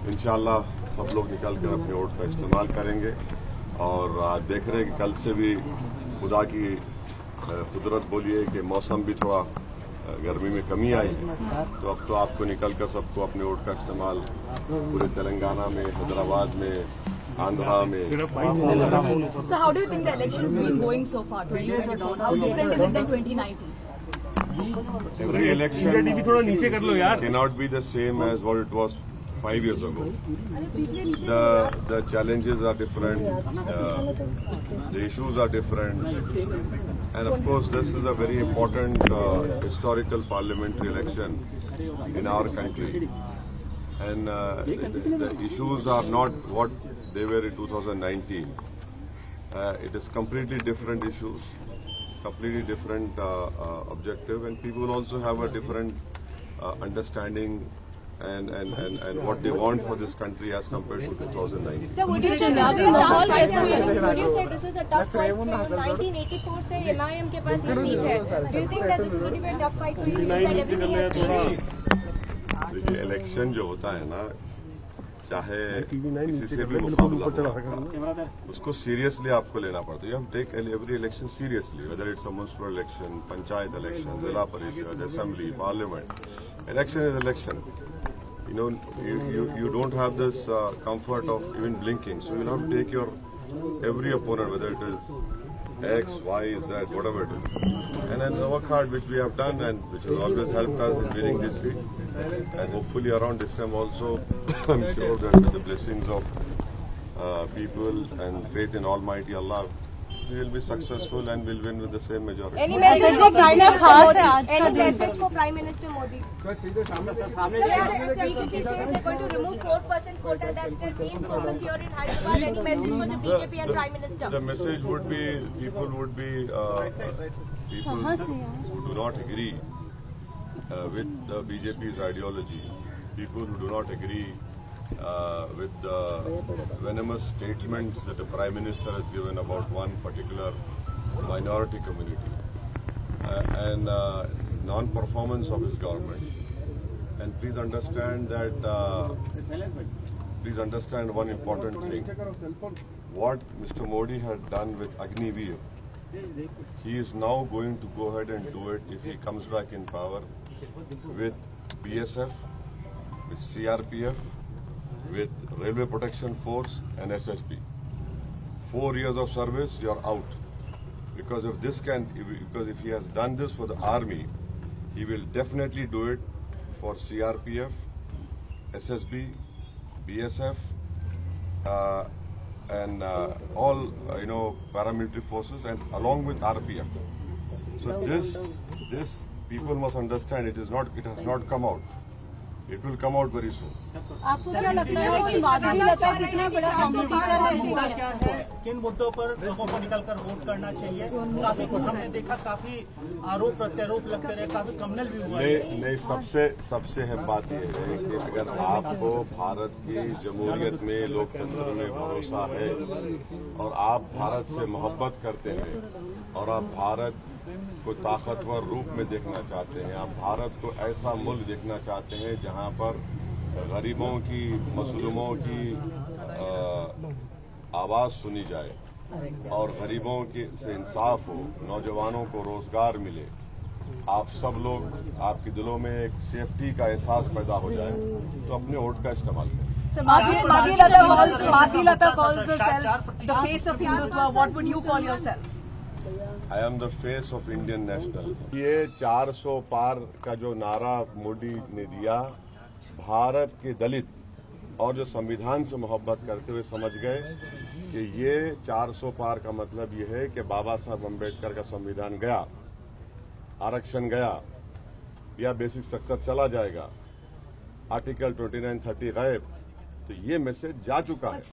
इंशाअल्लाह सब लोग निकल कर अपने वोट का इस्तेमाल करेंगे। और आज देख रहे हैं कि कल से भी खुदा की कुदरत बोलिए कि मौसम भी थोड़ा गर्मी में कमी आई है, तो अब तो आपको निकल कर सबको अपने वोट का इस्तेमाल पूरे तेलंगाना में, हैदराबाद में, आंध्रा में। So how do you think the elections been going so far, 2024? How different is it than 2019? Every election cannot be the same as what it was 5 years ago. The challenges are different, the issues are different, and of course this is a very important historical parliamentary election in our country. And the issues are not what they were in 2019. It is completely different issues, completely different objective, and people also have a different understanding and what they want for this country as compared to 2019. So would you say this is a tough fight for you? 1984 से MIM के पास ये seat है. Do you think that this is going to be a tough fight for you? That everything has changed. देखिए, election जो होता है ना, चाहे किसी से भी मुकाबला हो, उसको सीरियसली आपको लेना पड़ता है। You have to take every election seriously, whether it's a municipal election, panchayat election, zila parishad, assembly, parliament. Election is election. You know, you don't have this comfort of even blinking. So you'll have to take your every opponent, whether it is X, Y, Z, whatever it is, and then work hard, which we have done, and which has always helped us in winning this seat. And hopefully around this time also, I'm sure that with the blessings of people and faith in Almighty Allah, we will be successful and will win with the same majority. Any message for Prime Minister Modi? Any message for Prime Minister Modi? Sir, BJP says they're going to remove 4% quota. That's their main focus here in Hyderabad. Any message for the BJP and Prime Minister? The message would be, people would be people who do not agree with the BJP's ideology, people who do not agree with the venomous statements that the Prime Minister has given about one particular minority community and non-performance of his government. And please understand that, please understand one important thing. What Mr. Modi had done with Agniveer, he is now going to go ahead and do it if he comes back in power with BSF, with CRPF, with Railway Protection Force and SSB. 4 years of service, you're out. Because if he has done this for the army, he will definitely do it for CRPF, SSB, BSF, and all paramilitary forces, and along with RPF. So this people must understand. It has not come out. It will come out very soon. आपको क्या लगता है कि माधवी लता कितना बड़ा competitor है इसमें? क्या है, किन मुद्दों पर लोगों को निकलकर वोट करना चाहिए? काफी हमने देखा, काफी आरोप प्रत्यारोप लगते रहे, काफी कमनल भी हुआ। नहीं, सबसे अहम बात यह है कि अगर आपको भारत की जमहूरियत में, लोकतंत्र में भरोसा है और आप भारत से मोहब्बत करते हैं और आप भारत को ताकतवर रूप में देखना चाहते हैं, आप भारत को ऐसा मुल्क देखना चाहते हैं जहां पर गरीबों की, मजलूमों की आवाज सुनी जाए और गरीबों के से इंसाफ हो, नौजवानों को रोजगार मिले, आप सब लोग, आपके दिलों में एक सेफ्टी का एहसास पैदा हो जाए, तो अपने वोट का इस्तेमाल करें। Madhvi Lata calls herself the face of Hindutva. What would you call yourself? I am the face of Indian nationalism. ये 400 पार का जो नारा मोदी ने दिया, भारत के दलित और जो संविधान से मोहब्बत करते हुए समझ गए कि ये 400 पार का मतलब ये है कि बाबा साहब अम्बेडकर का संविधान गया, आरक्षण गया, या बेसिक स्ट्रक्चर चला जाएगा, आर्टिकल 29-30 गायब। तो ये मैसेज जा चुका है।